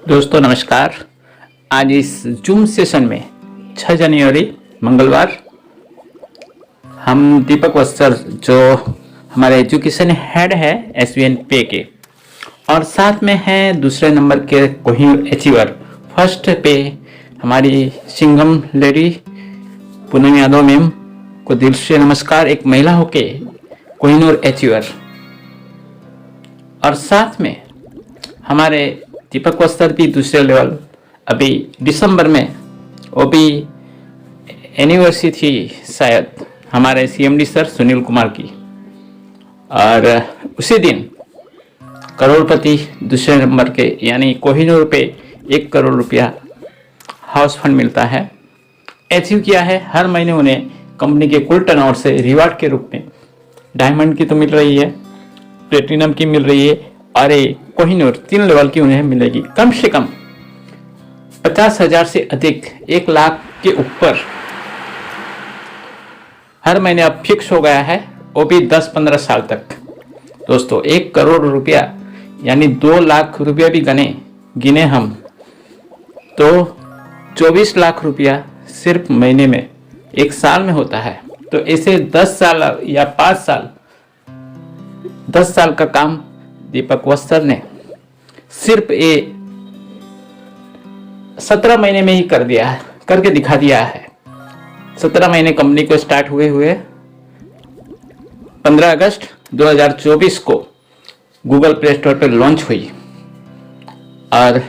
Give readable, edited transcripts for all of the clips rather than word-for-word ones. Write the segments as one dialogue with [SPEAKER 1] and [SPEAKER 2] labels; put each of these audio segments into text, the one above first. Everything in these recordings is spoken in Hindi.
[SPEAKER 1] दोस्तों नमस्कार। आज इस जूम सेशन में 6 जनवरी मंगलवार हम दीपक वस्त्र जो हमारे एजुकेशन हेड है SVN पे के, और साथ में है दूसरे नंबर के कोहिनूर अचीवर, फर्स्ट पे हमारी सिंघम लेडी पूनम यादव मैम को दिल से नमस्कार, एक महिला होके कोहिनूर अचीवर। और साथ में हमारे दीपक वस्त्र भी दूसरे लेवल, अभी दिसंबर में वो भी एनिवर्सरी थी शायद हमारे CMD सर सुनील कुमार की, और उसी दिन करोड़पति दूसरे नंबर के यानी कोहिनूर पे 1 करोड़ रुपया हाउस फंड मिलता है, अचीव किया है। हर महीने उन्हें कंपनी के कुल टर्नओवर से रिवार्ड के रूप में डायमंड की तो मिल रही है, प्लेटिनम की मिल रही है, और कोहिनूर 3 लेवल की उन्हें मिलेगी। कम से कम 50,000 से अधिक 1 लाख के ऊपर हर महीने अब फिक्स हो गया है, वो भी 10-15 साल तक। दोस्तों 1 करोड़ रुपया यानी 2 लाख रुपया भी गिने हम तो 24 लाख रुपया सिर्फ महीने में 1 साल में होता है। तो ऐसे 10 साल या 5 साल 10 साल का काम दीपक वस्त्र ने सिर्फ 17 महीने में ही करके दिखा दिया है। 17 महीने कंपनी को स्टार्ट हुए 15 अगस्त 2024 को गूगल प्ले स्टोर पर लॉन्च हुई, और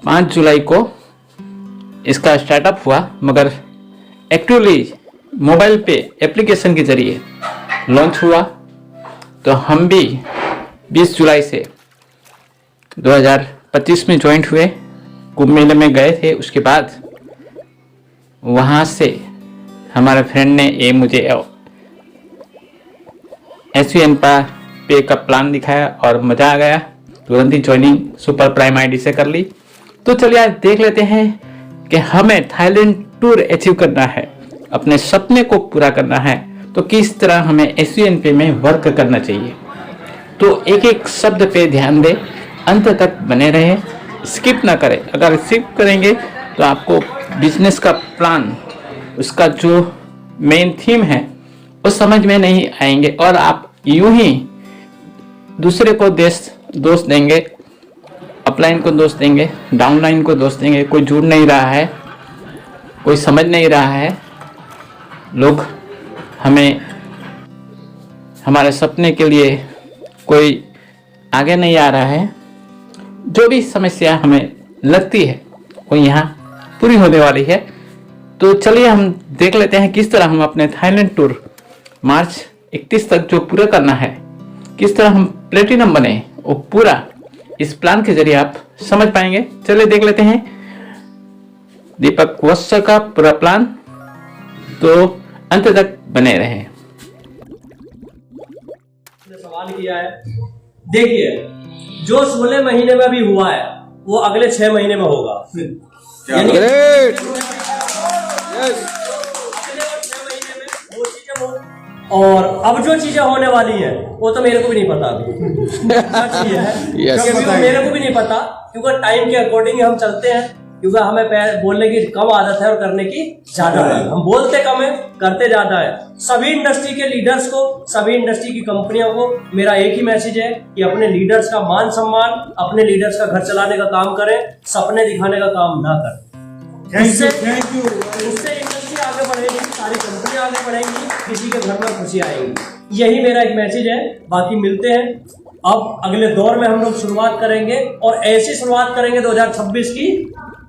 [SPEAKER 1] 5 जुलाई को इसका स्टार्टअप हुआ, मगर एक्चुअली मोबाइल पे एप्लीकेशन के जरिए लॉन्च हुआ। तो हम भी 20 जुलाई से 2025 में ज्वाइंट हुए, कुंभ मेले में गए थे। उसके बाद वहाँ से हमारे फ्रेंड ने मुझे SVN पे का प्लान दिखाया और मज़ा आ गया, तुरंत ही ज्वाइनिंग सुपर प्राइम ID से कर ली। तो चलिए आज देख लेते हैं कि हमें थाईलैंड टूर अचीव करना है, अपने सपने को पूरा करना है, तो किस तरह हमें SVN पे में वर्क करना चाहिए। तो एक एक शब्द पे ध्यान दें, अंत तक बने रहें, स्किप ना करें। अगर स्किप करेंगे तो आपको बिजनेस का प्लान, उसका जो मेन थीम है वो समझ में नहीं आएंगे, और आप यूं ही दूसरे को दोष देंगे, अपलाइन को दोष देंगे, डाउनलाइन को दोष देंगे। कोई जुड़ नहीं रहा है, कोई समझ नहीं रहा है, लोग हमारे सपने के लिए कोई आगे नहीं आ रहा है। जो भी समस्या हमें लगती है वो यहाँ पूरी होने वाली है। तो चलिए हम देख लेते हैं किस तरह हम अपने थाईलैंड टूर मार्च 31 तक जो पूरा करना है, किस तरह हम प्लेटिनम बने, वो पूरा इस प्लान के जरिए आप समझ पाएंगे। चलिए देख लेते हैं दीपक वस्त्र का पूरा प्लान, तो अंत तक बने रहें।
[SPEAKER 2] सवाल किया है, देखिए जो 16 महीने में भी हुआ है वो अगले 6 महीने में होगा। यानी और अब जो चीजें होने वाली है वो तो मेरे को भी नहीं पता अभी। क्योंकि मेरे को भी नहीं पता, क्योंकि टाइम के अकॉर्डिंग हम चलते हैं, क्योंकि हमें बोलने की कम आदत है और करने की ज्यादा है। हम बोलते कम है, करते ज्यादा है। सभी इंडस्ट्री के लीडर्स को, सभी इंडस्ट्री की कंपनियों को मेरा एक ही मैसेज है कि अपने लीडर्स का मान सम्मान, अपने लीडर्स का घर चलाने का काम करें, सपने दिखाने का काम ना करें। उससे इंडस्ट्री आगे बढ़ेगी, सारी कंपनियां आगे बढ़ेंगी, किसी के घर में खुशी आएगी। यही मेरा एक मैसेज है। बाकी मिलते हैं अब अगले दौर में, हम लोग शुरुआत करेंगे और ऐसी शुरुआत करेंगे 2026 की।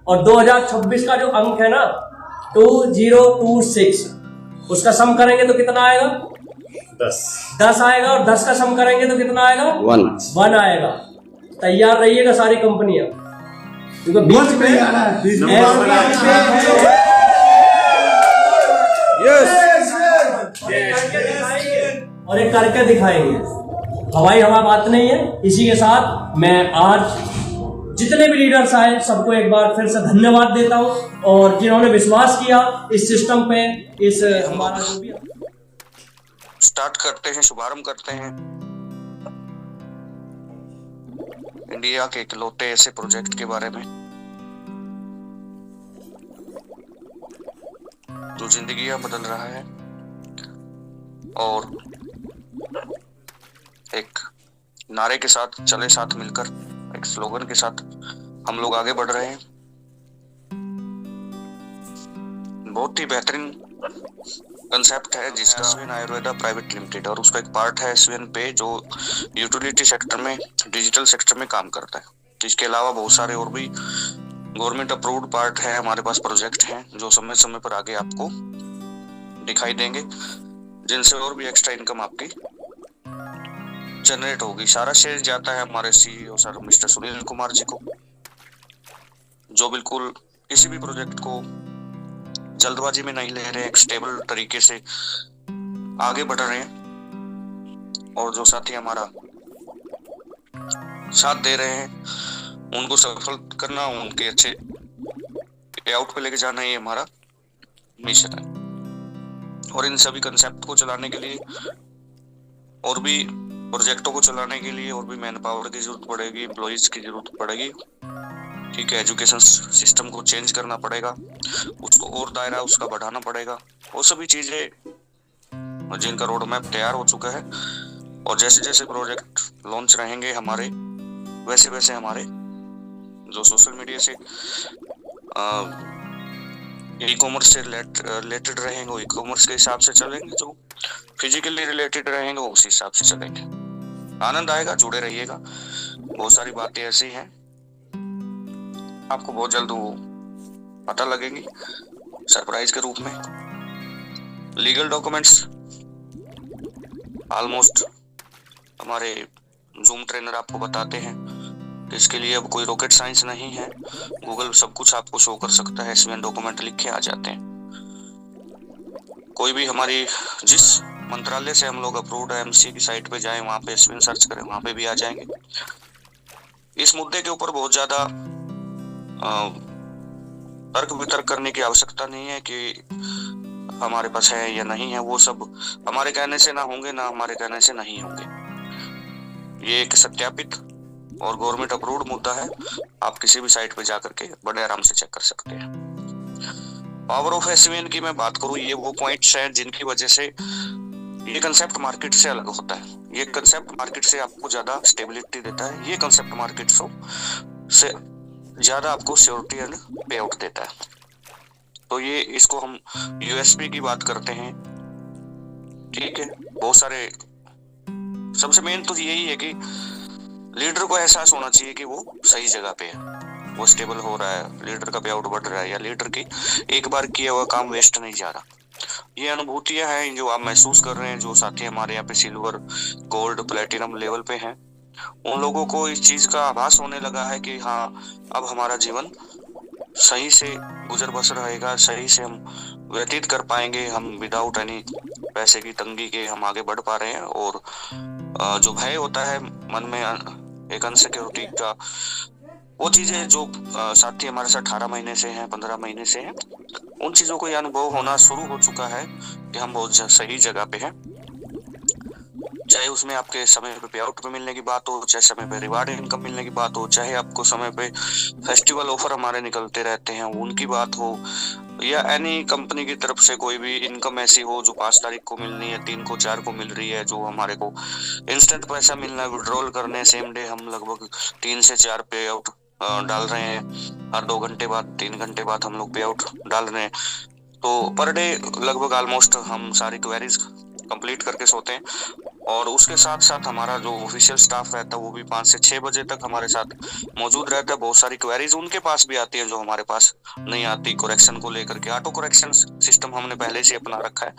[SPEAKER 2] और 2026 का जो अंक है ना 2026, उसका सम करेंगे तो कितना आएगा? 10 आएगा। और 10 का सम करेंगे तो कितना आएगा? 1 आएगा। तैयार रहिएगा सारी कंपनियां, क्योंकि बीच में और एक करके दिखाएंगे। हवाई हवा बात नहीं है। इसी के साथ मैं आज जितने भी लीडर्स आए सबको एक बार फिर से धन्यवाद देता हूं, और जिन्होंने विश्वास किया इस सिस्टम पे, इस हमारा जो भी
[SPEAKER 3] स्टार्ट करते हैं, शुभारंभ करते हैं। इंडिया के इकलौते ऐसे प्रोजेक्ट के बारे में जो जिंदगियां बदल रहा है और एक नारे के साथ, चले साथ मिलकर, एक स्लोगन के साथ हम लोग आगे बढ़ रहे हैं। बहुत ही बेहतरीन कंसेप्ट है जिसका एसवीएन आयुर्वेदा प्राइवेट लिमिटेड, और उसका एक पार्ट है एसवीएन पे जो यूटिलिटी सेक्टर में, डिजिटल सेक्टर में काम करता है। इसके अलावा बहुत सारे और भी गवर्नमेंट अप्रूव्ड पार्ट है, हमारे पास प्रोजेक्ट हैं जो समय समय पर आगे आपको दिखाई देंगे, जिनसे और भी एक्स्ट्रा इनकम आपकी जनरेट होगी। सारा शेयर जाता है हमारे CEO sir mister Sunil Kumar ji को, जो बिल्कुल किसी भी प्रोजेक्ट को जल्दबाजी में नहीं ले रहे, एक स्टेबल तरीके से आगे बढ़ रहे हैं, और जो साथी हमारा साथ दे रहे हैं उनको सफल करना, उनके अच्छे लेआउट पे लेके जाना, ये हमारा मिशन है। और इन सभी कंसेप्ट को चलाने के लिए और भी प्रोजेक्टों को चलाने के लिए और भी मैन पावर की जरूरत पड़ेगी, एम्प्लॉइज की जरूरत पड़ेगी। ठीक है, एजुकेशन सिस्टम को चेंज करना पड़ेगा, उसको और दायरा उसका बढ़ाना पड़ेगा। वो सभी चीजें जिनका रोड मैप तैयार हो चुका है, और जैसे जैसे प्रोजेक्ट लॉन्च रहेंगे हमारे, वैसे वैसे हमारे जो सोशल मीडिया से ई कॉमर्स से रिलेटेड रहेंगे वो ई कॉमर्स के हिसाब से चलेंगे, जो फिजिकली रिलेटेड रहेंगे वो उस हिसाब से चलेंगे। आनंद आएगा, जुड़े रहिएगा। बहुत सारी बातें ऐसी हैं आपको बहुत जल्द वो पता लगेंगी सरप्राइज के रूप में। लीगल डॉक्यूमेंट्स ऑलमोस्ट हमारे जूम ट्रेनर आपको बताते हैं, तो इसके लिए अब कोई रॉकेट साइंस नहीं है, गूगल सब कुछ आपको शो कर सकता है, एसवीएन डॉक्यूमेंट लिख के आ जाते हैं। कोई भी हमारी जिस मंत्रालय से हम लोग अप्रूव्ड है, एमसी की साइट पे जाएं, वहां पे एसवीएन सर्च करें, वहां पे भी आ जाएंगे। इस मुद्दे के ऊपर बहुत ज्यादा तर्क वितर्क करने की आवश्यकता नहीं है कि हमारे पास है या नहीं है, वो सब हमारे कहने से ना होंगे, ना हमारे कहने से नहीं होंगे। ये एक सत्यापित और गवर्नमेंट अप्रूव्ड मुद्दा है, आप किसी भी साइट पे जाकर के बड़े आराम से चेक कर सकते हैं। पावर ऑफ एसवीएन की मैं बात करूं, ये वो पॉइंट्स हैं जिनकी वजह से ये कंसेप्ट मार्केट से अलग होता है। ये कंसेप्ट मार्केट से आपको ज्यादा स्टेबिलिटी देता है, ये कंसेप्ट मार्केट से ज्यादा आपको सिक्योरिटी एंड पे आउट देता है। तो ये इसको हम यूएसपी की बात करते हैं। ठीक है, बहुत सारे, सबसे मेन तो यही है कि लीडर को एहसास होना चाहिए कि वो सही जगह पे है, वो स्टेबल हो रहा है, लीडर का पे आउट बढ़ रहा है, या लीडर की एक बार किया हुआ काम वेस्ट नहीं जा रहा। ये अनुभूतियां हैं जो आप महसूस कर रहे हैं। जो साथी हमारे यहाँ पे सिल्वर, गोल्ड, प्लेटिनम लेवल पे हैं, उन लोगों को इस चीज का आभास होने लगा है कि हाँ, अब हमारा जीवन सही से गुजर बसर रहेगा, सही से हम व्यतीत कर पाएंगे, हम विदाउट एनी पैसे की तंगी के हम आगे बढ़ पा रहे हैं। और जो भय होता है मन में, एक अनसिक्योरिटी का, वो चीजें जो साथी हमारे साथ 18 महीने से हैं, 15 महीने से हैं, उन चीजों को ये अनुभव होना शुरू हो चुका है कि हम बहुत सही जगह पे हैं। चाहे उसमें आपके समय पे पे आउट पे मिलने की बात हो, चाहे समय पे रिवार्ड इनकम मिलने की बात हो, चाहे आपको समय पे फेस्टिवल ऑफर हमारे निकलते रहते हैं उनकी बात हो, या एनी कंपनी की तरफ से कोई भी इनकम ऐसी हो जो 5 तारीख को मिलनी है, 3 को, 4 को मिल रही है, जो हमारे को इंस्टेंट पैसा मिलना है, विड्रॉल करने सेम डे, हम लगभग 3 से 4 पे आउट डाल रहे हैं। हर 2 घंटे बाद, 3 घंटे बाद हम लोग पे आउट डाल रहे हैं। तो पर डे लगभग ऑलमोस्ट हम सारी क्वेरीज कंप्लीट करके सोते हैं। और उसके साथ साथ हमारा जो ऑफिशियल स्टाफ रहता है वो भी 5 से 6 बजे तक हमारे साथ मौजूद रहता है। बहुत सारी क्वेरीज उनके पास भी आती है जो हमारे पास नहीं आती, करेक्शन को लेकर के। ऑटो करेक्शन सिस्टम हमने पहले से अपना रखा है।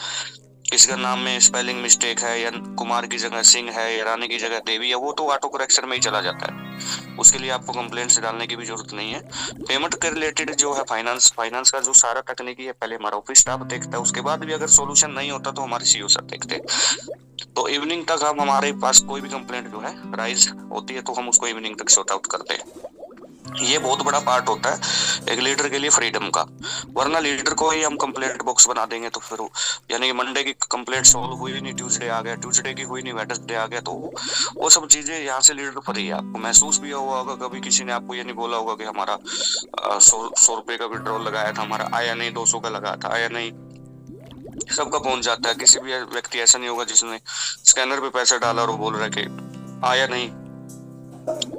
[SPEAKER 3] किसी का नाम में स्पेलिंग मिस्टेक है, या कुमार की जगह सिंह है, या रानी की जगह देवी है, वो तो ऑटो करेक्शन में ही चला जाता है। उसके लिए आपको कंप्लेंट्स डालने की भी जरूरत नहीं है। पेमेंट के रिलेटेड जो है फाइनेंस का जो सारा तकनीकी है, पहले हमारा ऑफिस स्टाफ देखता है, उसके बाद भी अगर सोल्यूशन नहीं होता तो हमारे सीईओ सर देखते हैं। तो इवनिंग तक हमारे पास कोई भी कंप्लेंट जो है राइज होती है तो हम उसको इवनिंग तक सॉर्ट आउट करते हैं। ये बहुत बड़ा पार्ट होता है एक लीडर के लिए फ्रीडम का। वरना लीडर को ही हम कंप्लेंट बॉक्स बना देंगे तो फिर यानी कि मंडे की कंप्लेंट सॉल्व हुई नहीं, ट्यूसडे आ गया, ट्यूसडे की हुई नहीं, वेडनेसडे आ गया, तो वो सब चीजें यहाँ से लीडर पर ही है। आपको महसूस भी हुआ होगा, कभी किसी ने आपको ये नहीं बोला होगा कि हमारा 100 रुपए का विड्रॉल लगाया था, हमारा आया नहीं, 200 का लगाया था, आया नहीं। सबका पहुंच जाता है। किसी भी व्यक्ति ऐसा नहीं होगा जिसने स्कैनर पे पैसा डाला और वो बोल रहा है कि आया नहीं।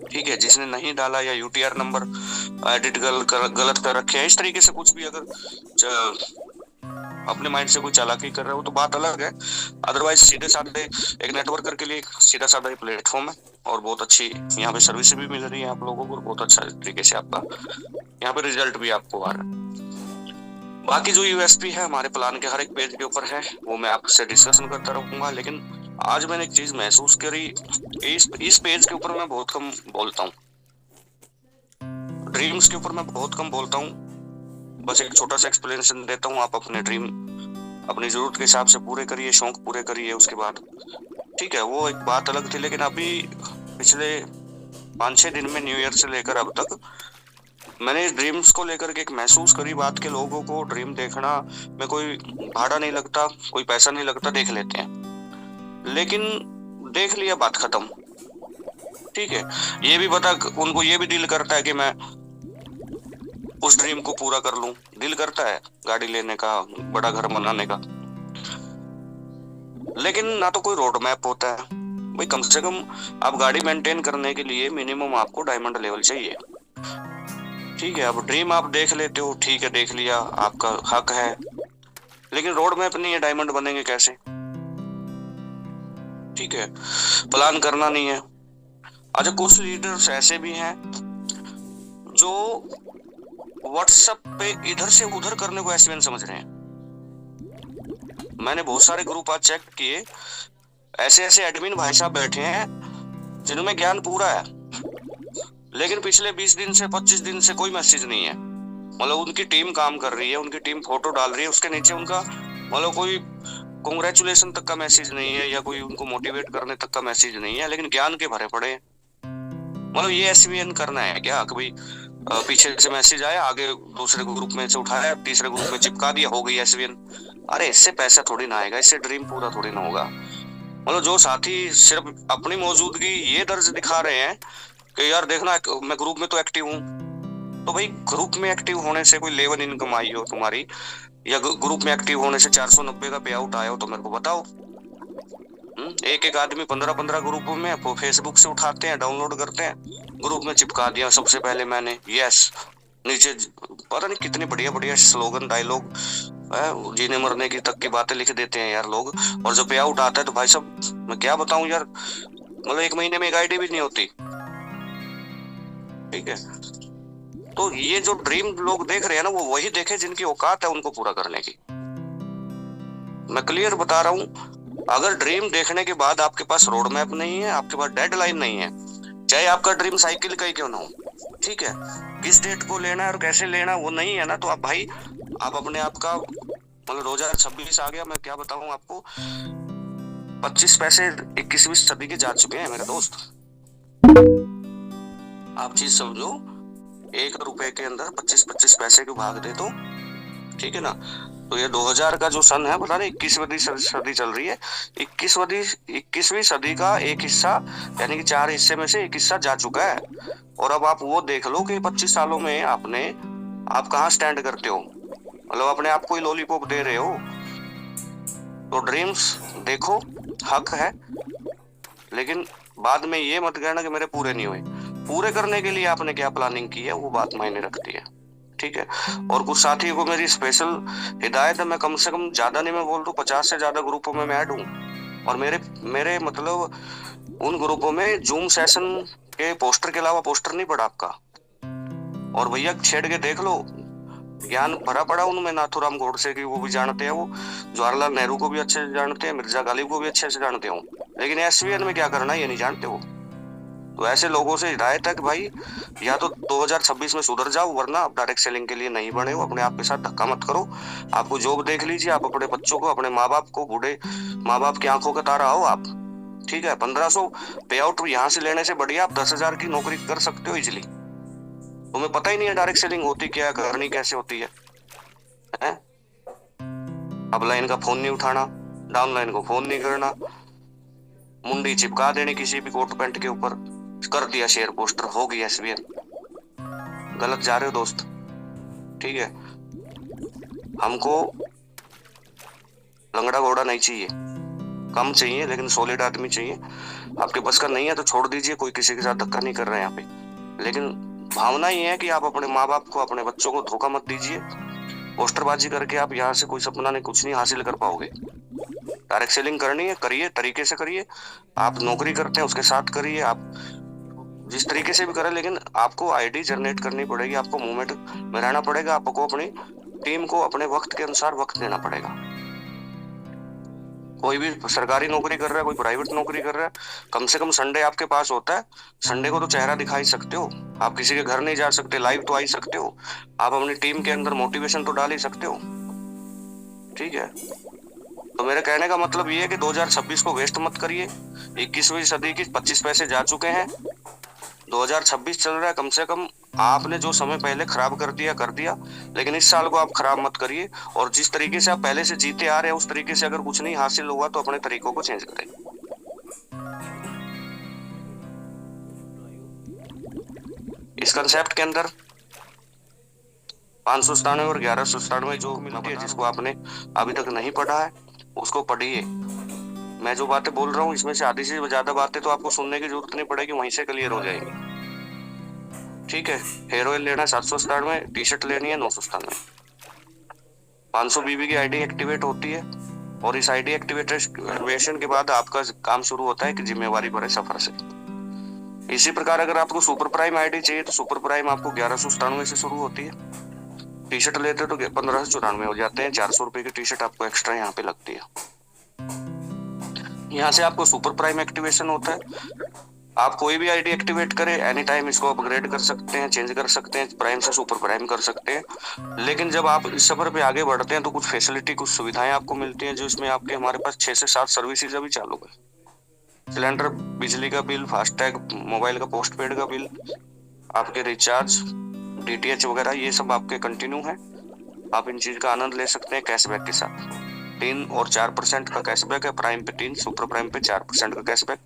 [SPEAKER 3] ठीक है, जिसने नहीं डाला या यूटीआर नंबर एडिट गलत कर रखे हैं, इस तरीके से कुछ भी अगर अपने माइंड से कोई चालाकी कर रहा है वो तो बात अलग है। अदरवाइज सीधे साधे एक नेटवर्कर के लिए सीधा साधा प्लेटफॉर्म है और बहुत अच्छी यहाँ पे सर्विस भी मिल रही है आप लोगों को, बहुत अच्छा तरीके से आपका यहाँ पे रिजल्ट भी आपको आ रहा है। बाकी जो यूएसपी है हमारे प्लान के हर एक पेज के ऊपर है, वो मैं आपसे डिस्कशन करता रहूंगा। लेकिन आज मैंने एक चीज महसूस करी, इस पेज के ऊपर मैं बहुत कम बोलता हूँ, ड्रीम्स के ऊपर मैं बहुत कम बोलता हूँ। बस एक छोटा सा एक्सप्लेनेशन देता हूँ, आप अपने ड्रीम अपनी जरूरत के हिसाब से पूरे करिए, शौक पूरे करिए, उसके बाद ठीक है वो एक बात अलग थी। लेकिन अभी पिछले 5-6 दिन में न्यू ईयर से लेकर अब तक मैंने ड्रीम्स को लेकर के एक महसूस करी बात के लोगों को ड्रीम देखना में कोई भाड़ा नहीं लगता, कोई पैसा नहीं लगता, देख लेते हैं। लेकिन देख लिया, बात खत्म। ठीक है, ये भी पता उनको ये भी दिल करता है कि मैं उस ड्रीम को पूरा कर लूं, दिल करता है गाड़ी लेने का, बड़ा घर बनाने का, लेकिन ना तो कोई रोड मैप होता है। भाई कम से कम आप गाड़ी मेंटेन करने के लिए मिनिमम आपको डायमंड लेवल चाहिए। ठीक है, अब ड्रीम आप देख लेते हो, ठीक है देख लिया, आपका हक है, लेकिन रोड मैप नहीं है, डायमंड बनेंगे कैसे? ठीक है, प्लान करना नहीं है। अच्छा, कुछ लीडर्स ऐसे भी हैं जो व्हाट्सएप पे इधर से उधर करने को एसवीएन समझ रहे हैं। मैंने बहुत सारे ग्रुप आज चेक किए, ऐसे ऐसे एडमिन भाई साहब बैठे हैं जिनमें ज्ञान पूरा है, लेकिन पिछले 20 दिन से 25 दिन से कोई मैसेज नहीं है। मतलब उनकी टीम काम कर रही है, उनकी टीम फोटो डाल रही है, उसके नीचे उनका मतलब कोई कांग्रेचुलेशन तक का मैसेज नहीं है या कोई उनको मोटिवेट करने तक का मैसेज नहीं है, लेकिन ज्ञान के भरे पड़े हैं। मतलब ये एसवीएन करना है क्या कि भाई पीछे से मैसेज आया, आगे दूसरे ग्रुप में से उठाया, तीसरे ग्रुप में चिपका दिया, हो गई एसवीएन। अरे इससे पैसा थोड़ी ना आएगा, इससे ड्रीम पूरा थोड़ी ना होगा। मतलब जो साथी सिर्फ अपनी मौजूदगी ये दर्ज दिखा रहे हैं कि यार देखना मैं ग्रुप में तो एक्टिव हूँ, तो भाई ग्रुप में एक्टिव होने से कोई लेवल इनकम आई हो तुम्हारी, या ग्रुप में एक्टिव होने से 490 का पे आउट आया हो तो मेरे को बताओ। एक एक आदमी 15-15 ग्रुपों में फेसबुक से उठाते हैं, डाउनलोड करते हैं, ग्रुप में चिपका दिया सबसे पहले मैंने, यस। नीचे पता नहीं कितनी बढ़िया बढ़िया स्लोगन, डायलॉग, जीने मरने की तक की बातें लिख देते हैं यार लोग। और जब पे आउट आता है तो भाई साहब मैं क्या बताऊं यार, मतलब 1 महीने में एक आईडी भी नहीं होती। ठीक है, तो ये जो ड्रीम लोग देख रहे हैं ना, वो वही देखे जिनकी औकात है उनको पूरा करने की। मैं क्लियर बता रहा हूँ, अगर ड्रीम देखने के बाद आपके पास रोड मैप नहीं है, आपके पास डेडलाइन नहीं है, चाहे आपका ड्रीम साइकिल का ही क्यों ना हो, ठीक है, किस डेट को लेना है और कैसे लेना वो नहीं है ना, तो आप भाई आप अपने आप का मतलब 2026 आ गया, मैं क्या बताऊं आपको, 25 पैसे 21वीं सदी के जा चुके हैं मेरे दोस्त। आप चीज समझो, 1 रुपए के अंदर 25-25 पैसे को भाग दे दो, ठीक है ना। तो ये 2000 का जो सन है, पता नहीं 21वीं सदी चल रही है, 21वीं सदी का एक हिस्सा यानी कि 4 हिस्से में से एक हिस्सा जा चुका है। और अब आप वो देख लो कि 25 सालों में आप कहाँ स्टैंड करते हो, मतलब अपने आप को ही लॉलीपॉप दे रहे हो। तो ड्रीम्स देखो, हक है, लेकिन बाद में ये मत कहना कि मेरे पूरे नहीं हुए। पूरे करने के लिए आपने क्या प्लानिंग की है वो बात मायने रखती है, ठीक है। और कुछ साथियों को मेरी स्पेशल हिदायत है, मैं कम से कम ज्यादा नहीं, मैं बोल दूं 50 से ज्यादा ग्रुपों में मैं ऐड हूँ, और मेरे मतलब उन ग्रुपों में जूम सेशन के पोस्टर के अलावा पोस्टर नहीं पड़ा आपका। और भैया छेड़ के देख लो, ज्ञान भरा पड़ा उनमें, नाथूराम गोडसे की वो भी जानते हैं, वो जवाहरलाल नेहरू को भी अच्छे से जानते हैं, मिर्जा गालिब को भी अच्छे से जानते हो, लेकिन एसवीएन में क्या करना है ये नहीं जानते हो। तो ऐसे लोगों से हिदायत है कि भाई या तो 2026 में सुधर जाओ, वरना आप डायरेक्ट सेलिंग के लिए नहीं बने हो। अपने आप के साथ धक्का मत करो, आपको जॉब देख लीजिए, आप अपने बच्चों को, अपने माँ बाप को, बूढ़े माँ बाप की आंखों का तारा हो आप, ठीक है। 1500 पे आउट यहाँ से लेने से बढ़िया आप 10,000 की नौकरी कर सकते हो इजिली, तुम्हें पता ही नहीं है डायरेक्ट सेलिंग होती क्या है, करनी कैसे होती है, हैं? अपलाइन का फोन नहीं उठाना, डाउनलाइन को फोन नहीं करना, मुंडी चिपका देनी किसी भी कोट पैंट के ऊपर, कर दिया शेयर पोस्टर, हो गई एसबीएन। गलत जा रहे हो दोस्त, ठीक है। हमको लंगड़ा घोड़ा नहीं चाहिए, कम चाहिए लेकिन सॉलिड आदमी चाहिए। आपके बस का नहीं है तो छोड़ दीजिए, कोई किसी के साथ धक्का नहीं कर रहे हैं यहाँ पे, लेकिन भावना ये है कि आप अपने माँ बाप को, अपने बच्चों को धोखा मत दीजिए। पोस्टरबाजी करके आप यहाँ से कोई सपना नहीं, कुछ नहीं हासिल कर पाओगे। डायरेक्ट सेलिंग करनी है, करिए, तरीके से करिए। आप नौकरी करते हैं उसके साथ करिए, आप जिस तरीके से भी करें, लेकिन आपको आईडी जनरेट करनी पड़ेगी, आपको मूवमेंट में रहना पड़ेगा, आपको अपनी टीम को अपने वक्त के अनुसार वक्त देना पड़ेगा। कोई भी सरकारी नौकरी कर रहा है, कोई प्राइवेट नौकरी कर रहा है, कम से कम संडे आपके पास होता है। संडे को तो चेहरा दिखा ही सकते हो, आप किसी के घर नहीं जा सकते, लाइव तो आ ही सकते हो, आप अपनी टीम के अंदर मोटिवेशन तो डाल ही सकते हो, ठीक है। तो मेरे कहने का मतलब ये है कि 2026 को वेस्ट मत करिए। 21वीं सदी की 25 पैसे जा चुके हैं, 2026 चल रहा है। कम से कम आपने जो समय पहले खराब कर दिया, लेकिन इस साल को आप खराब मत करिए। और जिस तरीके से आप पहले से जीते आ रहे हैं उस तरीके से अगर कुछ नहीं हासिल हुआ तो अपने तरीकों को चेंज करें। इस कंसेप्ट के अंदर 597 और 1197 जो मिलती है, जिसको आपने अभी तक नहीं पढ़ा है उसको पढ़िए। मैं जो बातें बोल रहा हूँ इसमें से आधी से ज्यादा बातें तो आपको सुनने की जरूरत नहीं पड़ेगी, वहीं से क्लियर हो जाएगी, ठीक है। हेयर ऑयल लेना है 797, टी शर्ट लेनी है 997। 500 बीबी की आईडी एक्टिवेट होती है और इस आईडी एक्टिवेशन के बाद आपका काम शुरू होता है कि जिम्मेवारी भरे सफर से। इसी प्रकार अगर आपको सुपर प्राइम आईडी चाहिए तो सुपर प्राइम आपको 1197 से शुरू होती है। टी शर्ट लेते तो 1594 हो जाते हैं, 400 रुपए की टी शर्ट आपको एक्स्ट्रा यहाँ पे लगती है। यहाँ से आपको सुपर प्राइम एक्टिवेशन होता है। आप कोई भी आईडी एक्टिवेट करें, एनी टाइम इसको अपग्रेड कर सकते हैं, चेंज कर सकते हैं, प्राइम से सुपर प्राइम कर सकते हैं। लेकिन जब आप इस सफर पे आगे बढ़ते हैं तो कुछ फैसिलिटी, कुछ सुविधाएं आपको मिलती हैं, जो इसमें आपके हमारे पास 6 से 7 सर्विसेज अभी चालू है। सिलेंडर, बिजली का बिल, फास्टैग, मोबाइल का पोस्टपेड का बिल, आपके रिचार्ज, डीटीएच वगैरह, ये सब आपके कंटिन्यू है। आप इन चीज का आनंद ले सकते हैं कैशबैक के साथ। 3 और 4% का कैशबैक है, प्राइम पे 3, सुपर प्राइम पे 4% का कैशबैक।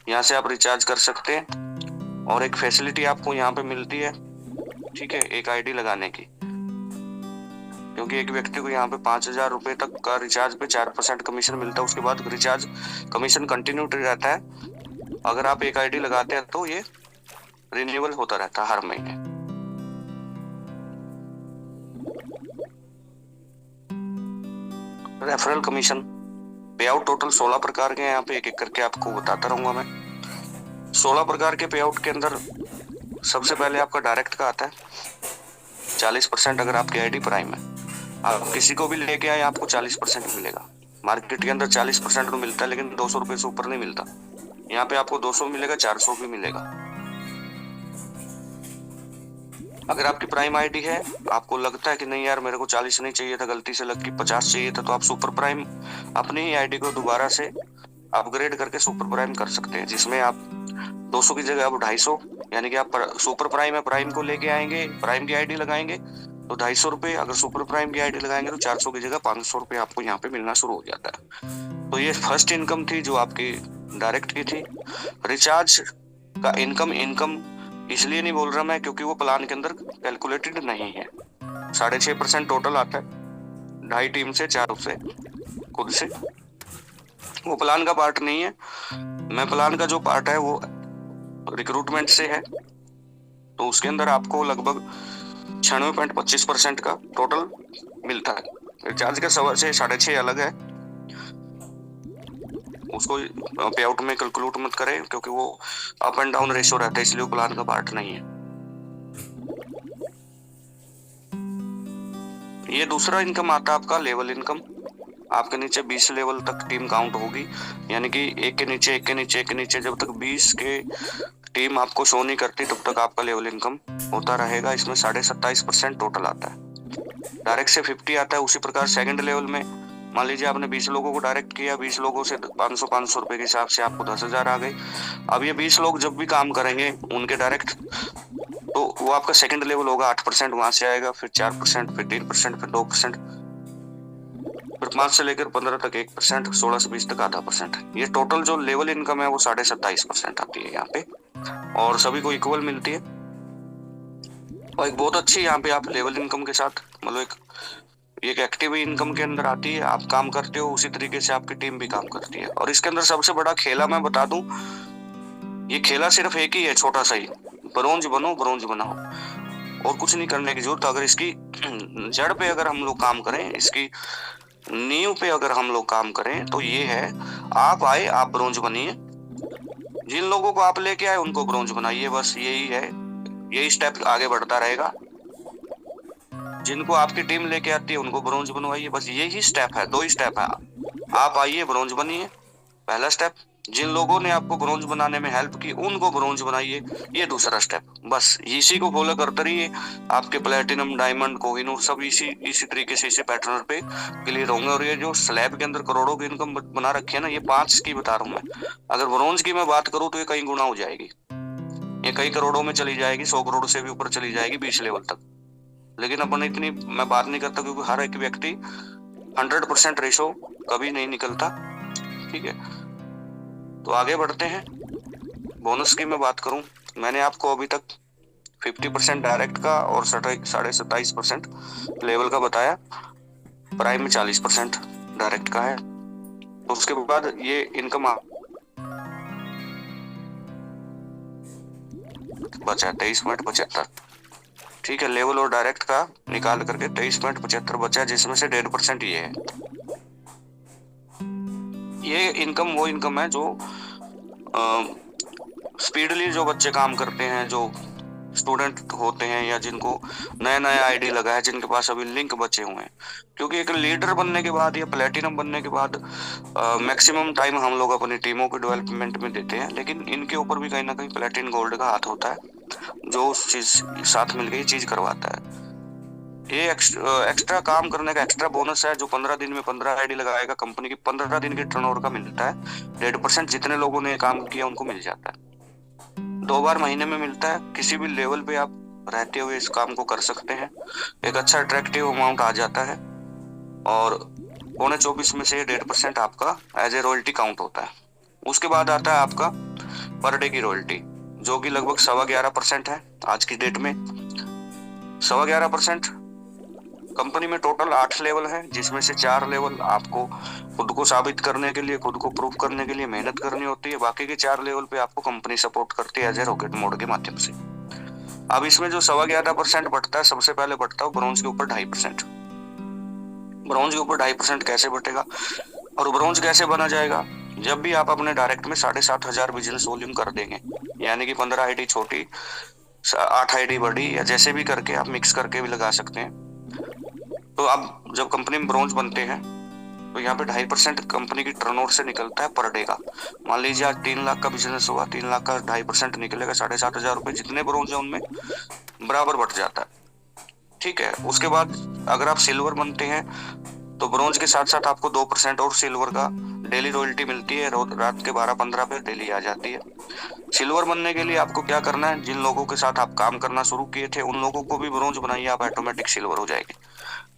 [SPEAKER 3] यहाँ से आप रिचार्ज कर सकते हैं। और एक फैसिलिटी आपको यहाँ पे मिलती है, ठीक है, एक आईडी लगाने की, क्योंकि एक व्यक्ति को यहाँ पे 5000 रुपए तक का रिचार्ज पे 4% कमीशन मिलता है। उसके बाद रिचार्ज कमीशन कंटिन्यू रहता है। अगर आप एक आईडी लगाते हैं तो ये रिन्यूअल होता रहता है हर महीने। रेफरल कमीशन, पे आउट टोटल 16 प्रकार के हैं। यहाँ पे एक एक करके आपको बताता रहूंगा मैं। 16 प्रकार के पे आउट के अंदर सबसे पहले आपका डायरेक्ट का आता है 40%। अगर आपकी आईडी प्राइम है, आप किसी को भी लेके आए आपको 40% मिलेगा। मार्केट के अंदर 40% तो मिलता है, लेकिन 200 रुपए से ऊपर नहीं मिलता। यहाँ पे आपको 200 मिलेगा, 400 भी मिलेगा। अगर आपकी प्राइम आईडी है, आपको लगता है कि नहीं यार मेरे को 40 नहीं चाहिए था, गलती से लग गई 50 चाहिए था, तो आप सुपर प्राइम अपनी ही आईडी को दोबारा से अपग्रेड करके सुपर प्राइम कर सकते हैं, जिसमें आप 200 की जगह अब 250, यानी कि आप सुपर प्राइम है, प्राइम को लेके आएंगे, प्राइम की आईडी लगाएंगे तो 250 रुपए, अगर सुपर प्राइम की आईडी लगाएंगे तो 400 की जगह 500 रुपए आपको यहाँ पे मिलना शुरू हो जाता है। तो ये फर्स्ट इनकम थी जो आपकी डायरेक्ट की थी। रिचार्ज का इनकम इसलिए नहीं बोल रहा मैं क्योंकि वो प्लान के अंदर कैलकुलेटेड नहीं है। 6.5% टोटल आता है, 2.5 टीम से, 4 से, खुद से। वो प्लान का पार्ट नहीं है। मैं प्लान का जो पार्ट है वो रिक्रूटमेंट से है, तो उसके अंदर आपको लगभग 96.25% का टोटल मिलता है। रिचार्ज का 6.5 अलग है, उसको पे आउट में कैलकुलेट मत करें क्योंकि वो अप एंड डाउन रेशियो रहता है, इसलिए वो प्लान का पार्ट नहीं है। ये दूसरा इनकम आता है आपका लेवल इनकम। आपके नीचे 20 लेवल तक टीम काउंट होगी, यानी कि एक के नीचे एक के नीचे एक के नीचे जब तक 20 के टीम आपको शो नहीं करती तब तक आपका लेवल इनकम होता रहेगा। इसमें 27.5% टोटल आता है। डायरेक्ट से 50 आता है। उसी प्रकार सेकंड लेवल में मान लीजिए आपने 20 लोगों को डायरेक्ट किया, 20 लोगों से 500 रुपए के हिसाब से आपको 10,000 आ गए। अब ये 20 लोग जब भी काम करेंगे उनके डायरेक्ट तो वो आपका सेकंड लेवल होगा, 8% वहां से आएगा, फिर 4%, फिर 3%, फिर 2%, फिर 5 से लेकर 15 तक 1%, 16 से 20 तक आधा %। ये टोटल जो लेवल इनकम है वो 27.5% आती है यहाँ पे, और सभी को इक्वल मिलती है। और एक बहुत अच्छी यहाँ पे आप लेवल इनकम के साथ, मतलब एक एक्टिव इनकम के अंदर आती है। आप काम करते हो उसी तरीके से आपकी टीम भी काम करती है। और इसके अंदर सबसे बड़ा खेला मैं बता दूं, ये खेला सिर्फ एक ही है, छोटा सा ही, ब्रोंज बनो, ब्रोंज बनाओ, और कुछ नहीं करने की जरूरत। अगर इसकी जड़ पे अगर हम लोग काम करें, इसकी नींव पे अगर हम लोग काम करें, तो ये है, आप आए, आप ब्रोंज बनिए, जिन लोगों को आप लेके आए उनको ब्रोंज बनाइए, बस यही है, यही स्टेप आगे बढ़ता रहेगा। जिनको आपकी टीम लेके आती है उनको ब्रोंज बनवाइए, बस यही स्टेप है, 2 ही स्टेप है। आप आइए, ब्रोंज बनिए, पहला स्टेप। जिन लोगों ने आपको ब्रोंज बनाने में हेल्प की उनको ब्रोंज बनाइए, ये दूसरा स्टेप। बस इसी को फॉलो करते रहिए, आपके प्लेटिनम, डायमंड, कोहिनूर सब इसी तरीके से, इसी पैटर्न पे क्लियर होंगे। और ये जो स्लैब के अंदर करोड़ों की इनकम बना रखी है ना, ये 5 की बता रहा हूँ मैं। अगर ब्रोंज की मैं बात करूँ तो ये कई गुना हो जाएगी, ये कई करोड़ों में चली जाएगी, 100 करोड़ से भी ऊपर चली जाएगी 20 लेवल तक। लेकिन अपन इतनी मैं बात नहीं करता, क्योंकि हर एक व्यक्ति 100% रेशो कभी नहीं निकलता। ठीक है, तो आगे बढ़ते हैं। बोनस की मैं बात करूं, मैंने आपको अभी तक 50% डायरेक्ट का और 27.5% लेवल का बताया। प्राइम में 40% डायरेक्ट का है। उसके बाद ये इनकम बचा 23.75। ठीक है, लेवल और डायरेक्ट का निकाल करके 23.75 बचा, जिसमें से 1.5% ये है। ये इनकम वो इनकम है जो स्पीडली जो बच्चे काम करते हैं, जो स्टूडेंट होते हैं, या जिनको नया नया आईडी लगा है, जिनके पास अभी लिंक बचे हुए हैं। क्योंकि एक लीडर बनने के बाद या प्लेटिनम बनने के बाद मैक्सिमम टाइम हम लोग अपनी टीमों के डेवलपमेंट में देते हैं, लेकिन इनके ऊपर भी कहीं ना कहीं प्लेटिन गोल्ड का हाथ होता है, जो उस चीज साथ मिलकर चीज करवाता है। ये एक्स्ट्रा काम करने का एक्स्ट्रा बोनस है, जो 15 दिन में 15 आईडी लगाएगा, कंपनी की 15 दिन के टर्नओवर का मिलता है। 1.5% जितने लोगों ने काम किया उनको मिल जाता है। 2 बार महीने में मिलता है। किसी भी लेवल पे आप रहते हुए इस काम को कर सकते हैं। एक अच्छा अट्रैक्टिव अमाउंट आ जाता है, और 24 में से 1.5% आपका एज ए रॉयल्टी काउंट होता है। उसके बाद आता है आपका पर डे की रॉयल्टी, जो कि लगभग 11.25% है आज की डेट में। 11.25%। कंपनी में टोटल 8 लेवल है, जिसमें से 4 लेवल आपको खुद को साबित करने के लिए, खुद को प्रूव करने के लिए मेहनत करनी होती है। बाकी के 4 लेवल पे आपको कंपनी सपोर्ट करती है एज ए रॉकेट मोड के माध्यम से। अब इसमें जो 11.25% बढ़ता है, सबसे पहले बढ़ता है ब्रोंज के ऊपर 2.5%। ब्रोंज के ऊपर 2.5% कैसे बढ़ेगा और ब्रोंज कैसे बना जाएगा? जब भी आप अपने डायरेक्ट में 7,500 विजिलेंस वॉल्यूम कर देंगे, यानी कि 15 आईडी छोटी, 8 आईडी बड़ी, या जैसे भी करके आप मिक्स करके भी लगा सकते हैं। तो अब जब कंपनी में ब्रोंज बनते हैं तो यहाँ पे 2.5% कंपनी की टर्नओवर से निकलता है पर डे का। मान लीजिए आज 3 लाख का बिजनेस हुआ, 3 लाख का 2.5% निकलेगा, 7,500 रुपए जितने ब्रोंज है उनमें बराबर बढ़ जाता है। ठीक है, उसके बाद अगर आप सिल्वर बनते हैं तो ब्रोंज के साथ साथ आपको 2% और सिल्वर का डेली रॉयल्टी मिलती है, रात के 12-15 पे डेली आ जाती है। सिल्वर बनने के लिए आपको क्या करना है, जिन लोगों के साथ आप काम करना शुरू किए थे उन लोगों को भी ब्रोंज बनाइए, आप ऑटोमेटिक सिल्वर हो जाएंगे।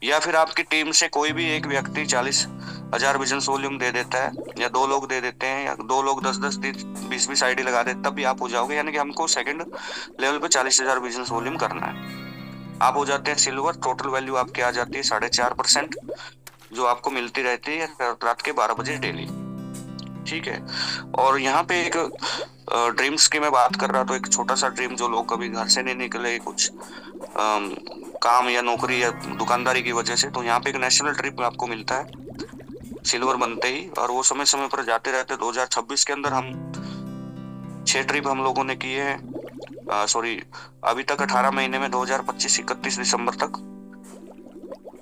[SPEAKER 3] या फिर आपकी टीम से कोई भी एक व्यक्ति 40,000 बिजनेस वॉल्यूम दे देता है, या 2 लोग दे देते हैं, या 2 लोग 10-10, 20-20 आईडी लगा देते, तब भी आप हो जाओगे। यानी कि हमको सेकंड लेवल पे 40,000 बिजनेस वॉल्यूम करना है, आप हो जाते हैं सिल्वर। टोटल वैल्यू आपकी आ जाती है 4.5%, जो आपको मिलती रहती है रात के 12 बजे डेली। ठीक है, और यहाँ पे एक ड्रीम्स की मैं बात कर रहा, तो एक छोटा सा ड्रीम, जो लोग कभी घर से नहीं निकले कुछ काम या नौकरी या दुकानदारी की वजह से, तो यहाँ पे एक नेशनल ट्रिप आपको मिलता है सिल्वर बनते ही, और वो समय समय पर जाते रहते। 2026 के अंदर हम 6 ट्रिप हम लोगों ने किए हैं, सॉरी अभी तक 18 महीने में, 2025 31 दिसंबर तक,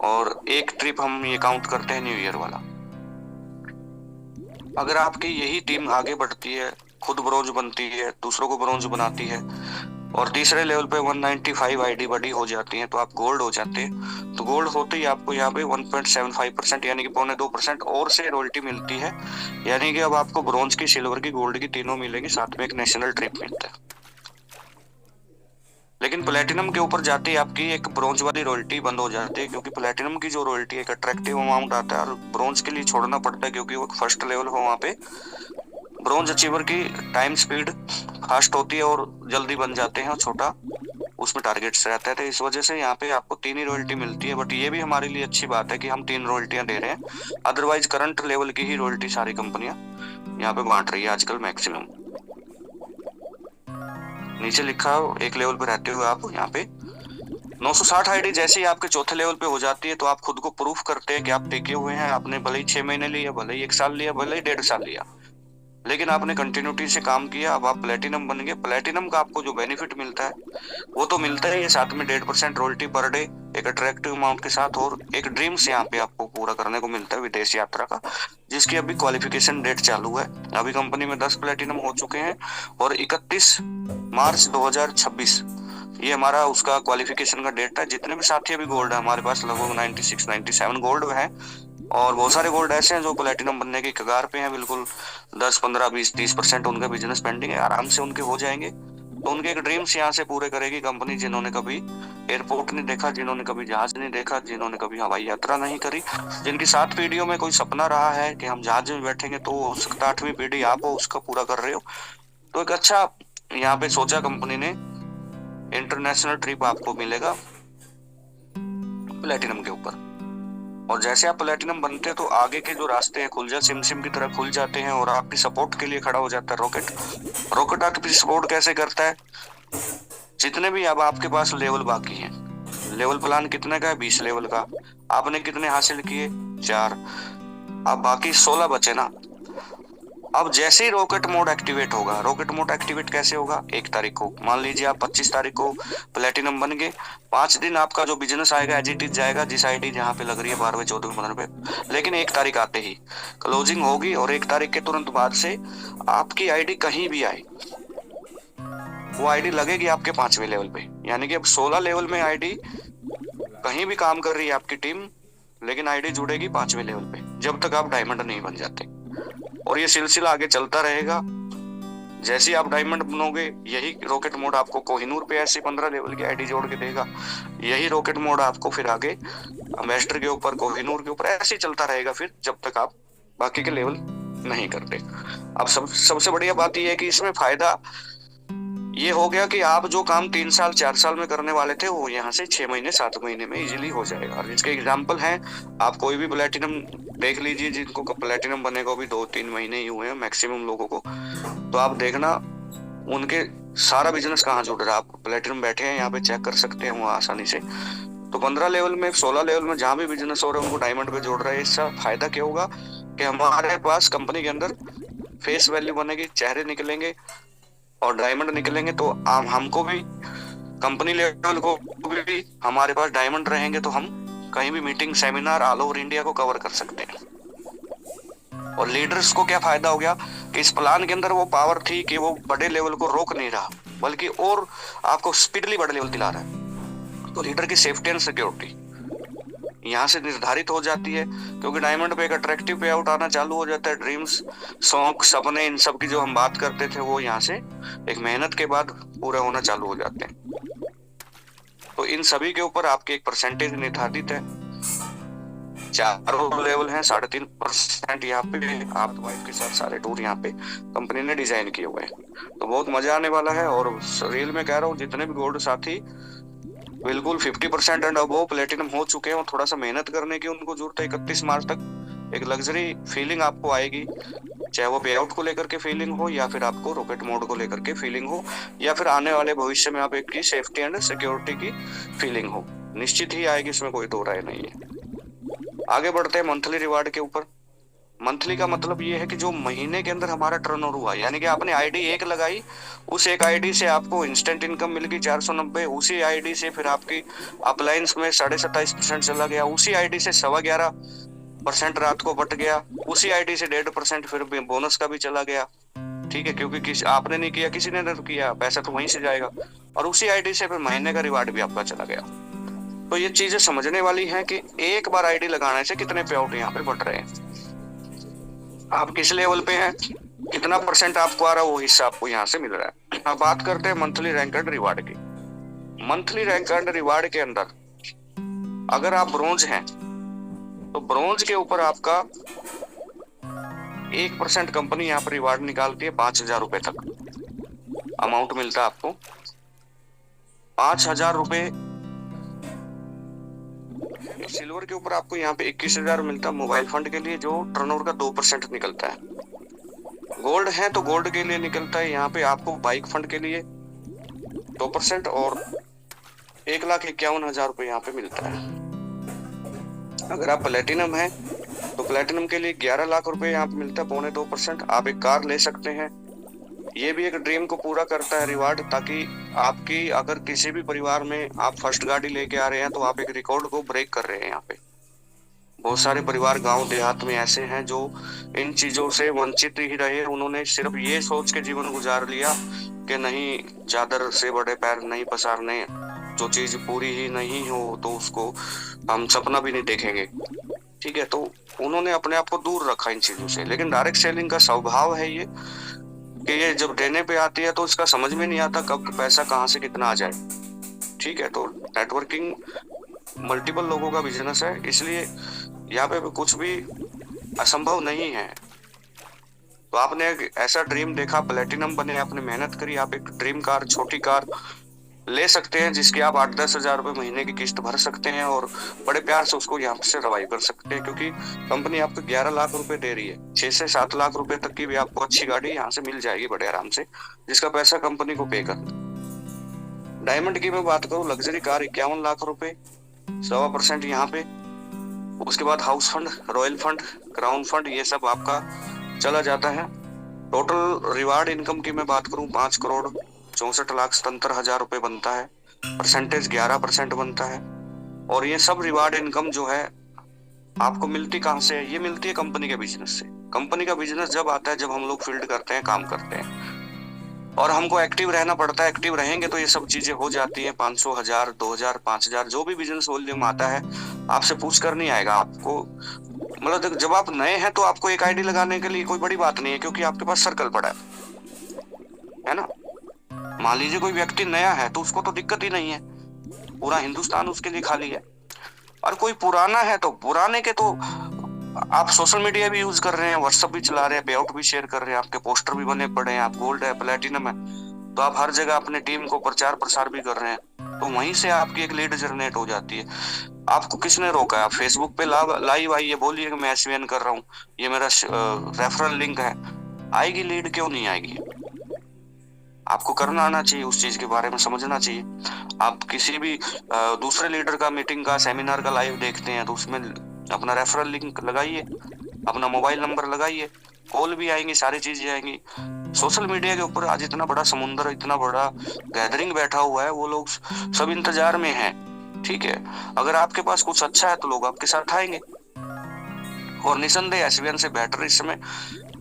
[SPEAKER 3] और एक ट्रिप हम ये काउंट करते हैं न्यू ईयर वाला। अगर आपकी यही टीम आगे बढ़ती है, खुद ब्रोंज बनती है, दूसरों को ब्रोंज बनाती है, और तीसरे लेवल पे 195 आईडी बड़ी हो जाती है, तो आप गोल्ड हो जाते हैं। तो गोल्ड होते ही आपको यहाँ पे 1.75% यानी कि 0.25% और से रॉयल्टी मिलती है। यानी कि अब आपको ब्रोंज की, सिल्वर की, गोल्ड की तीनों मिलेंगी, साथ में एक नेशनल ट्रिप मिलता है। लेकिन प्लेटिनम के ऊपर जाते ही आपकी एक ब्रोंज वाली रॉयल्टी बंद हो जाती है, क्योंकि प्लेटिनम की जो रॉयल्टी एक अट्रैक्टिव अमाउंट आता है और ब्रोंज के लिए छोड़ना पड़ता है, क्योंकि वो फर्स्ट लेवल हो। वहाँ पे ब्रोंज अचीवर की टाइम स्पीड फास्ट होती है और जल्दी बन जाते हैं और छोटा उसमें टारगेट्स रहता है। तो इस वजह से यहाँ पे आपको 3 ही रॉयल्टी मिलती है, बट ये भी हमारे लिए अच्छी बात है कि हम 3 रॉयल्टियां दे रहे हैं। अदरवाइज करंट लेवल की ही रॉयल्टी सारी कंपनियां यहाँ पे बांट रही है आजकल मैक्सिमम। नीचे लिखा एक लेवल पे रहते हुए आप यहाँ पे 960 आईडी जैसे ही आपके चौथे लेवल पे हो जाती है तो आप खुद को प्रूफ करते हैं कि आप टिके हुए हैं। आपने भले ही 6 महीने लिया, भले ही 1 साल लिया, भले ही 1.5 साल लिया, लेकिन आपने कंटिन्यूटी से काम किया। अब आप प्लेटिनम बन गए। प्लेटिनम का आपको जो बेनिफिट मिलता है वो तो मिलता है, ये साथ में 1.5% रॉयल्टी पर डे एक अट्रैक्टिव अमाउंट के साथ, और एक ड्रीम्स यहाँ पे आपको पूरा करने को मिलता है विदेश यात्रा का, जिसकी अभी क्वालिफिकेशन डेट चालू है। अभी कंपनी में 10 प्लेटिनम हो चुके हैं और 31 मार्च 2026 ये हमारा उसका क्वालिफिकेशन का डेट है। जितने भी साथी अभी गोल्ड है हमारे पास, लगभग 96-97 गोल्ड है, और बहुत सारे गोल्ड ऐसे हैं जो प्लेटिनम बनने की कगार पे हैं। बिल्कुल 10, 15, 20, 30% उनका बिजनेस पेंडिंग है, आराम से उनके हो जाएंगे। तो उनके एक ड्रीम्स यहाँ से पूरे करेगी कंपनी, जिन्होंने कभी एयरपोर्ट नहीं देखा, जिन्होंने कभी जहाज नहीं देखा, जिन्होंने कभी हवाई यात्रा नहीं करी, जिनकी 7 पीढ़ियों में कोई सपना रहा है कि हम जहाज में बैठेंगे, तो हो सकता है 8वीं पीढ़ी आप हो उसका पूरा कर रहे हो। तो एक अच्छा यहाँ पे सोचा कंपनी ने, इंटरनेशनल ट्रिप आपको मिलेगा प्लेटिनम के ऊपर। और जैसे आप प्लेटिनम बनते हैं तो आगे के जो रास्ते हैं खुल सिम की तरह खुल जाते हैं, और आपकी सपोर्ट के लिए खड़ा हो जाता है रॉकेट आपकी सपोर्ट कैसे करता है? जितने भी अब आपके पास लेवल बाकी हैं, लेवल प्लान कितने का है? 20 लेवल का। आपने कितने हासिल किए? 4। अब बाकी 16 बचे ना। अब जैसे ही रॉकेट मोड एक्टिवेट होगा, रॉकेट मोड एक्टिवेट कैसे होगा? 1 तारीख को, मान लीजिए आप 25 तारीख को प्लेटिनम बन गए, 5 दिन आपका जो बिजनेस आएगा एज इट इज जाएगा, जिस आईडी जहाँ पे लग रही है 12वें, 14वें, 15वें। लेकिन 1 तारीख आते ही क्लोजिंग होगी, और 1 तारीख के तुरंत बाद से आपकी आईडी कहीं भी आए, वो आईडी लगेगी आपके 5वें लेवल पे। यानी कि अब 16 लेवल में आईडी कहीं भी काम कर रही है आपकी टीम, लेकिन आईडी जुड़ेगी 5वें लेवल पे, जब तक आप डायमंड नहीं बन जाते। और ये सिलसिला आगे चलता रहेगा। जैसे ही आप डायमंड बनोगे, यही रॉकेट मोड आपको कोहिनूर पे ऐसी 15 लेवल की आईडी जोड़ के देगा। यही रॉकेट मोड आपको फिर आगे एम्बेसडर के ऊपर, कोहिनूर के ऊपर ऐसे ही चलता रहेगा, फिर जब तक आप बाकी के लेवल नहीं करते। अब सबसे बढ़िया बात यह है कि इसमें फायदा ये हो गया कि आप जो काम 3 साल 4 साल में करने वाले थे, वो यहाँ से 6 महीने 7 महीने में इजीली हो जाएगा। और इसके एग्जाम्पल हैं, आप कोई भी प्लेटिनम देख लीजिए, जिनको प्लेटिनम बने को भी 2-3 महीने ही हुए हैं मैक्सिमम लोगों को, तो आप देखना उनके सारा बिजनेस कहाँ जुड़ रहा है। आप प्लेटिनम बैठे हैं यहाँ पे चेक कर सकते हैं वहाँ आसानी से। तो 15 लेवल में, 16 लेवल में जहाँ भी बिजनेस हो रहा है उनको डायमंड पे जोड़ रहा है। इसका फायदा क्या होगा कि हमारे पास कंपनी के अंदर फेस वैल्यू बनेगी, चेहरे निकलेंगे और डायमंड निकलेंगे, तो हमको भी कंपनी लेवल को भी हमारे पास डायमंड रहेंगे, तो हम कहीं भी meeting, seminar all over India को कवर कर सकते हैं। और लीडर्स को क्या फायदा हो गया कि इस प्लान के अंदर वो पावर थी कि वो बड़े लेवल को रोक नहीं रहा, बल्कि और आपको स्पीडली बड़े लेवल दिला रहा है। तो लीडर की सेफ्टी एंड सिक्योरिटी यहाँ से निर्धारित हो जाती है, क्योंकि डायमंड पे एक अट्रैक्टिव पे आउट आना चालू हो जाता है। ड्रीम्स, शौक, सपने, इन सब की जो हम बात करते थे, वो यहाँ से एक मेहनत के बाद पूरा होना चालू हो जाते हैं। तो इन सभी के ऊपर आपके एक परसेंटेज निर्धारित है। 4 लेवल हैं, 3.5% यहाँ पे आप वाइफ के साथ सारे टूर यहाँ पे कंपनी ने डिजाइन किए हुए हैं। तो बहुत मजा आने वाला है। और रियल में कह रहा हूँ, जितने भी गोल्ड साथी बिल्कुल 50% एंड अबव प्लेटिनम हो चुके हैं, और थोड़ा सा मेहनत करने की उनको जरूरत है। 31 मार्च तक एक लग्जरी फीलिंग आपको आएगी, चाहे वो पे आउट को लेकर के फीलिंग हो, या फिर आपको रॉकेट मोड को लेकर के फीलिंग हो, या फिर आने वाले भविष्य में आप एक की सेफ्टी एंड सिक्योरिटी की फीलिंग हो, निश्चित ही आएगी, इसमें कोई दो राय नहीं है। आगे बढ़ते हैं मंथली रिवार्ड के ऊपर। मंथली का मतलब ये है कि जो महीने के अंदर हमारा टर्नओवर हुआ, यानी कि आपने आईडी 1 लगाई, उस एक आईडी से आपको इंस्टेंट इनकम मिल गई 490, उसी आईडी से फिर आपकी अपलायंस में 27.5% चला गया, उसी आईडी से 11.25% रात को बट गया, उसी आईडी से 1.5% फिर बोनस का भी चला गया। ठीक है, क्योंकि आपने नहीं किया, किसी ने नहीं किया, पैसा तो वहीं से जाएगा। और उसी आईडी से फिर महीने का रिवार्ड भी आपका चला गया। तो ये चीजें समझने वाली है कि एक बार आईडी लगाने से कितने पे आउट यहाँ पे बढ़ रहे हैं, आप किस लेवल पे हैं, कितना % आपको आ रहा है, वो हिस्सा आपको यहाँ से मिल रहा है। अब बात करते हैं मंथली रैंक एंड रिवार्ड की। मंथली रैंक एंड रिवार्ड के अंदर अगर आप ब्रोंज हैं तो ब्रोंज के ऊपर आपका 1% कंपनी यहाँ पर रिवार्ड निकालती है, 5,000 रुपए तक अमाउंट मिलता है आपको। 5,000 रुपए। सिल्वर के ऊपर आपको यहाँ पे 21,000 मिलता है मोबाइल फंड के लिए, जो टर्नओवर का 2% निकलता है। गोल्ड है तो गोल्ड के लिए निकलता है यहाँ पे आपको बाइक फंड के लिए 2% और 1,51,000 रुपए यहाँ पे मिलता है। अगर आप प्लेटिनम है तो प्लेटिनम के लिए 11 लाख रुपए यहाँ पे मिलता है, 2.25%। आप एक कार ले सकते हैं, ये भी एक ड्रीम को पूरा करता है रिवार्ड, ताकि आपकी अगर किसी भी परिवार में आप फर्स्ट गाड़ी लेके आ रहे हैं तो आप एक रिकॉर्ड को ब्रेक कर रहे हैं। यहाँ पे बहुत सारे परिवार गांव देहात में ऐसे हैं जो इन चीजों से वंचित ही रहे, उन्होंने सिर्फ ये सोच के जीवन गुजार लिया कि नहीं, चादर से बड़े पैर नहीं पसारने, जो चीज पूरी ही नहीं हो तो उसको हम सपना भी नहीं देखेंगे। ठीक है, तो उन्होंने अपने आप को दूर रखा इन चीजों से। लेकिन डायरेक्ट सेलिंग का स्वभाव है ये कि ये जब देने पे आती है तो इसका समझ में नहीं आता कब पैसा कहाँ से कितना आ जाए। ठीक है, तो नेटवर्किंग मल्टीपल लोगों का बिजनेस है, इसलिए यहाँ पे कुछ भी असंभव नहीं है। तो आपने एक ऐसा ड्रीम देखा, प्लेटिनम बने, आपने मेहनत करी, आप एक ड्रीम कार, छोटी कार ले सकते हैं जिसके आप 8-10 हजार रुपए महीने की किस्त भर सकते हैं और बड़े प्यार से उसको यहाँ से रिवाइव कर सकते हैं, क्योंकि कंपनी आपको 11 लाख रुपए दे रही है। 6 से 7 लाख रुपए तक की भी आपको अच्छी गाड़ी यहाँ से मिल जाएगी बड़े आराम से, जिसका पैसा कंपनी को पे कर। डायमंड की मैं बात करूँ, लग्जरी कार 51 लाख रुपए, 1.25% यहाँ पे। उसके बाद house fund, royal fund, crown fund, ये सब आपका चला जाता है। टोटल रिवार्ड इनकम की मैं बात करूँ 5,64,77,000 रुपए बनता है, परसेंटेज 11% बनता है। और ये सब रिवार्ड इनकम जो है आपको मिलती कहाँ से है? ये मिलती है कंपनी के बिजनेस से। कंपनी का बिजनेस जब आता है, जब हम लोग फील्ड करते हैं, काम करते हैं और हमको एक्टिव रहना पड़ता है। एक्टिव रहेंगे तो ये सब चीजें हो जाती है। 500, 1000, 2000, 5000 जो भी बिजनेस वॉल्यूम आता है आपसे पूछ कर नहीं आएगा आपको। मतलब जब आप नए हैं तो आपको एक आईडी लगाने के लिए कोई बड़ी बात नहीं है, क्योंकि आपके पास सर्कल पड़ा है ना। मान लीजिए कोई व्यक्ति नया है तो उसको तो दिक्कत ही नहीं है, पूरा हिंदुस्तान उसके लिए खाली है। और कोई पुराना है तो पुराने के तो आप सोशल मीडिया भी यूज कर रहे हैं, व्हाट्सएप भी चला रहे हैं, पेआउट भी शेयर कर रहे हैं, आपके पोस्टर भी बने पड़े हैं, आप गोल्ड है, प्लेटिनम है, तो आप हर जगह अपने टीम को प्रचार प्रसार भी कर रहे हैं, तो वहीं से आपकी एक लीड जनरेट हो जाती है। आपको किसने रोका है? आप फेसबुक पे लाइव आइए, बोलिए कि मैं एसवीएन कर रहा हूँ, ये मेरा रेफरल लिंक है, आएगी लीड, क्यों नहीं आएगी? आपको करना आना चाहिए, उस चीज के बारे में समझना चाहिए। आप किसी भी दूसरे लीडर का मीटिंग का, सेमिनार का लाइव देखते हैं तो उसमें अपना रेफरल लिंक लगाइए, अपना मोबाइल नंबर लगाइए, कॉल भी आएंगी, सारी चीजें आएंगी। सोशल मीडिया के ऊपर आज इतना बड़ा समुद्र, इतना बड़ा गैदरिंग बैठा हुआ है, वो लोग सब इंतजार में हैं। ठीक है, अगर आपके पास कुछ अच्छा है तो लोग आपके साथ आएंगे। और निसंदेह एसवीएन से बेटर इस समय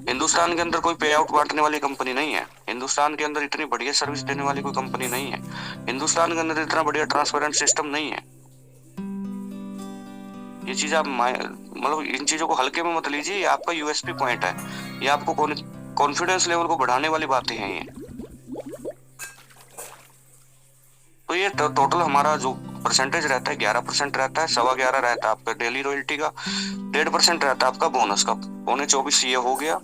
[SPEAKER 3] हिंदुस्तान के अंदर कोई पे आउट बांटने वाली कंपनी नहीं है। हिंदुस्तान के अंदर इतनी बढ़िया सर्विस देने वाली कोई कंपनी नहीं है। हिंदुस्तान के अंदर इतना बढ़िया ट्रांसपेरेंट सिस्टम नहीं है। ये चीज आप मतलब इन चीजों को हल्के में मत लीजिए, ये आपका यूएसपी पॉइंट है, ये आपको कॉन्फिडेंस लेवल को बढ़ाने वाली बातें हैं ये। तो ये टोटल हमारा जो परसेंटेज रहता है 11% रहता है, 11.25 रहता है आपका डेली रॉयल्टी का, 1.5% रहता है आपका बोनस का, 24 ये हो गया।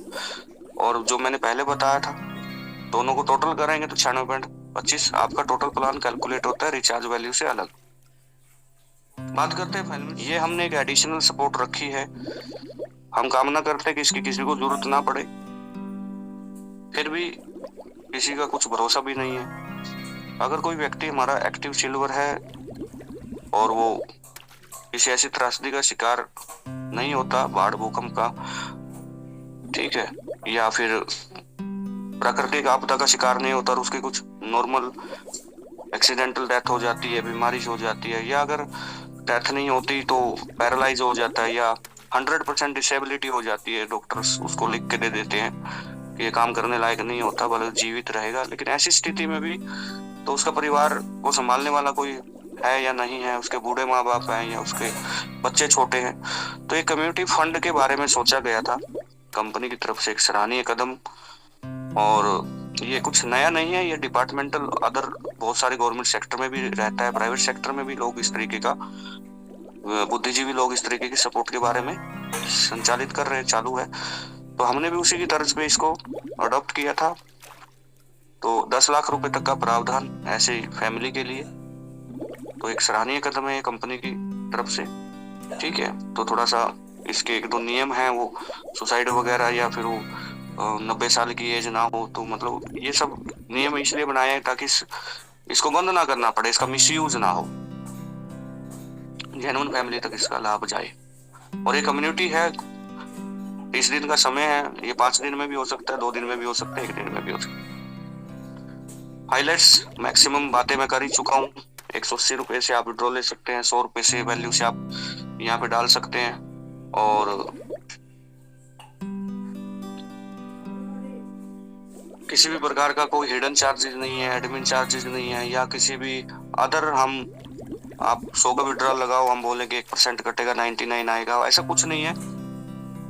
[SPEAKER 3] और जो मैंने पहले बताया था, दोनों को टोटल करेंगे तो 96.25 आपका टोटल प्लान कैलकुलेट होता है रिचार्ज वैल्यू से अलग। बात करते हैं फाइनल, ये हमने एक एडिशनल सपोर्ट रखी है। हम कामना करते हैं कि इसकी किसी को जरूरत ना पड़े, फिर भी किसी का कुछ भरोसा भी नहीं है। अगर कोई व्यक्ति हमारा एक्टिव सिल्वर है और वो किसी ऐसी त्रासदी का शिकार नहीं होता, बाढ़ भूकंप का, ठीक है, या फिर प्राकृतिक आपदा का शिकार नहीं होता और उसकी कुछ नॉर्मल एक्सीडेंटल डेथ हो जाती है, बीमारी हो जाती है, या अगर डेथ नहीं होती तो पैरालाइज हो जाता है या 100% डिसेबिलिटी हो जाती है, डॉक्टर्स उसको लिख के दे देते हैं कि ये काम करने लायक नहीं होता, भले जीवित रहेगा, लेकिन ऐसी स्थिति में भी तो उसका परिवार को संभालने वाला कोई है या नहीं है, उसके बूढ़े माँ बाप हैं या उसके बच्चे छोटे हैं। तो एक कम्युनिटी फंड के बारे में सोचा गया था कंपनी की तरफ से, एक सराहनीय कदम। और ये कुछ नया नहीं है, ये डिपार्टमेंटल अदर बहुत सारे गवर्नमेंट सेक्टर में भी रहता है, प्राइवेट सेक्टर में भी लोग इस तरीके का, बुद्धिजीवी लोग इस तरीके की सपोर्ट के बारे में संचालित कर रहे हैं, चालू है। तो हमने भी उसी की तर्ज पे इसको अडॉप्ट किया था। तो 10 लाख रुपए तक का प्रावधान ऐसे फैमिली के लिए, तो एक सराहनीय कदम है कंपनी की तरफ से। ठीक है, तो थोड़ा सा इसके 1-2 नियम हैं, वो सुसाइड वगैरह या फिर वो 90 साल की एज ना हो, तो मतलब ये सब नियम इसलिए बनाए हैं ताकि इसको बंद ना करना पड़े, इसका मिसयूज ना हो, जेन्युइन फैमिली तक इसका लाभ जाए। और ये कम्युनिटी है, 30 दिन का समय है, ये 5 दिन में भी हो सकता है, 2 दिन में भी हो सकता है, 1 दिन में भी हो सकता है। हाईलाइट्स मैक्सिमम बातें मैं कर ही चुका हूँ। 180 रुपए से आप विड्रॉ ले सकते हैं, 100 रुपए से वैल्यू से आप यहाँ पे डाल सकते हैं, और किसी भी प्रकार का कोई हिडन चार्जेस नहीं है, एडमिन चार्जेस नहीं है, या किसी भी अदर आप 100 का विड्रॉल लगाओ, हम बोलेंगे 1% कटेगा, 99 आएगा, ऐसा कुछ नहीं है।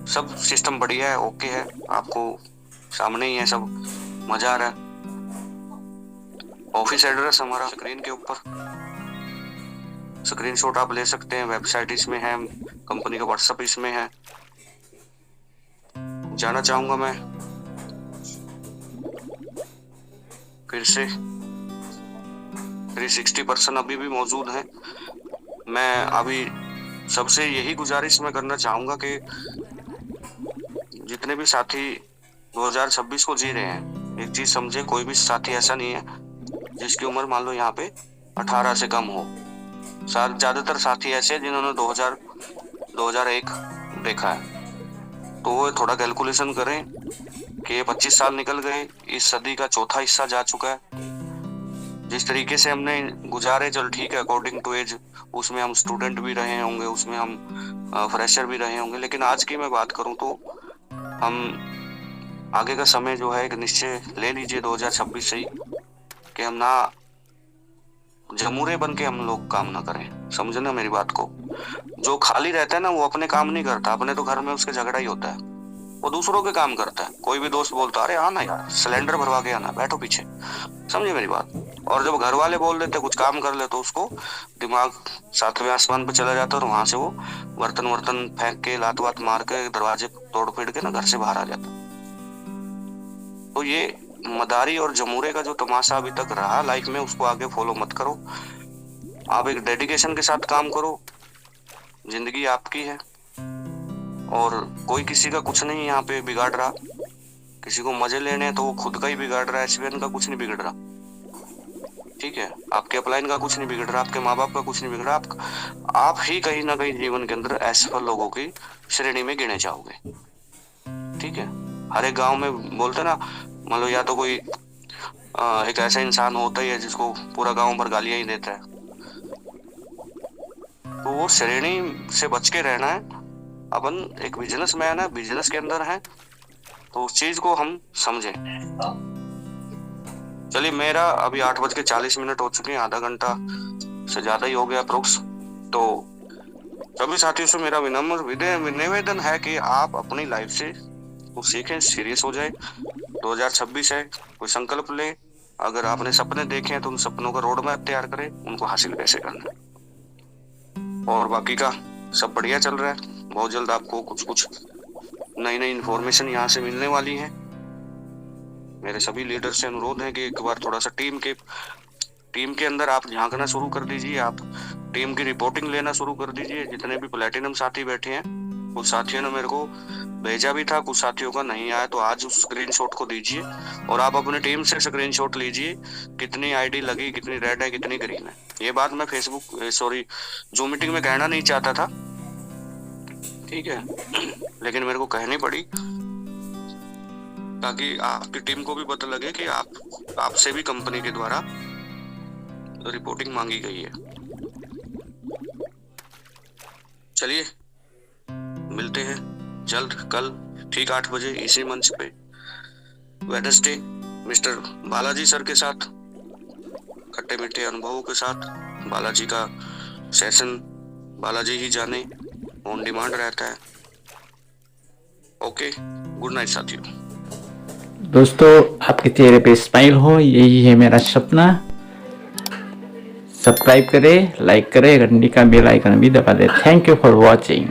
[SPEAKER 3] सब सिस्टम बढ़िया है, ओके है, आपको सामने ही है, सब मजा आ रहा है। ऑफिस एड्रेस हमारा स्क्रीन के ऊपर, स्क्रीनशॉट आप ले सकते हैं, वेबसाइट इसमें है, कंपनी का व्हाट्सएप इसमें है। जाना चाहूंगा मैं फिर से 360% अभी भी मौजूद है। मैं अभी सबसे यही गुजारिश मैं करना चाहूंगा कि जितने भी साथी 2026 को जी रहे हैं, एक चीज समझे, कोई भी साथी ऐसा नहीं है जिसकी उम्र मान लो यहाँ पे 18 से कम हो। ज्यादातर साथी ऐसे हैं जिन्होंने 2001 देखा है, तो वो थोड़ा कैलकुलेशन करें कि ये 25 साल निकल गए, इस सदी का चौथा हिस्सा जा चुका है। जिस तरीके से हमने गुजारे, चल ठीक है, अकॉर्डिंग टू एज, उसमें हम स्टूडेंट भी रहे होंगे, उसमें हम फ्रेशर भी रहे होंगे, लेकिन आज की मैं बात करूं तो हम आगे का समय जो है एक निश्चय ले लीजिए 2026 से ही, कि हम ना जमूरे बन के हम लोग काम ना करें। समझे ना मेरी बात को? जो खाली रहता है ना, वो अपने काम नहीं करता, अपने तो घर में उसके झगड़ा ही होता है, वो दूसरों के काम करता है। कोई भी दोस्त बोलता, अरे आना यार, सिलेंडर भरवा के आना, बैठो पीछे। समझे मेरी बात? और जब घर वाले बोल देते कुछ काम कर ले, तो उसको दिमाग 7वें आसमान पे चला जाता है, और वहां से वो बर्तन फेंक के, लात वात मार के, दरवाजे तोड़ फेड़ के ना घर से बाहर आ जाता। तो ये मदारी और जमूरे का जो तमाशा अभी तक रहा लाइफ में, उसको आगे फॉलो मत करो। आप एक डेडिकेशन के साथ काम करो, जिंदगी आपकी है, और कोई किसी का कुछ नहीं यहाँ पे बिगाड़ रहा। किसी को मजे लेने हैं तो वो खुद का ही बिगाड़ रहा है, एसबीएन का कुछ नहीं बिगड़ रहा। ठीक है, आपके अपलाइन का कुछ नहीं बिगड़ रहा, आपके माँ बाप का कुछ नहीं बिगड़ रहा। आप ही कहीं ना कहीं जीवन के अंदर असफल लोगों की श्रेणी में गिने जाओगे। ठीक है, हर एक गाँव में बोलते ना, मान लो या तो कोई एक ऐसा इंसान होता ही है जिसको पूरा गांव भर गालियां ही देता है, तो वो श्रेणी से बच के रहना है। अपन एक बिजनेसमैन है, बिजनेस के अंदर है, तो उस चीज को हम समझें। चलिए, मेरा अभी 8:40 हो चुके हैं, आधा घंटा से ज्यादा ही हो गया अप्रोक्स। तो सभी साथियों से मेरा विनम्र निवेदन है कि आप अपनी लाइफ से कुछ सीखें, सीरियस हो जाए। 2026 है, कोई संकल्प ले। अगर आपने सपने देखे हैं तो उन सपनों का रोड मैप तैयार करें, उनको हासिल कैसे करना है। और बाकी का सब बढ़िया चल रहा है। बहुत जल्द आपको कुछ नई इन्फॉर्मेशन यहाँ से मिलने वाली है। मेरे सभी लीडर से अनुरोध है कि एक बार थोड़ा सा टीम के अंदर आप झांकना शुरू कर दीजिए, आप टीम की रिपोर्टिंग लेना शुरू कर दीजिए। जितने भी प्लेटिनम साथी बैठे हैं, कुछ साथियों ने मेरे को भेजा भी था, कुछ साथियों का नहीं आया, तो आज उस स्क्रीनशॉट को दीजिए और आप अपने टीम से स्क्रीनशॉट लीजिए, कितनी आईडी लगी, कितनी रेड है, कितनी ग्रीन है। ये बात मैं जूम मीटिंग में कहना नहीं चाहता था, ठीक है, लेकिन मेरे को कहनी पड़ी ताकि आपकी टीम को भी पता लगे कि आपसे भी कंपनी के द्वारा रिपोर्टिंग मांगी गई है। चलिए, मिलते हैं जल्द कल ठीक 8 बजे इसी मंच पे, वेडनेसडे, मिस्टर बालाजी सर के साथ, खट्टे मीठे अनुभवों के साथ। बालाजी का सेशन बालाजी ही जाने, ऑन डिमांड रहता है। ओके, गुड नाइट साथियों।
[SPEAKER 1] दोस्तों आपके चेहरे पे स्माइल हो, यही है मेरा सपना। सब्सक्राइब करें, लाइक करें, घंटी का बेल आइकन भी दबा दें। Thank you for watching.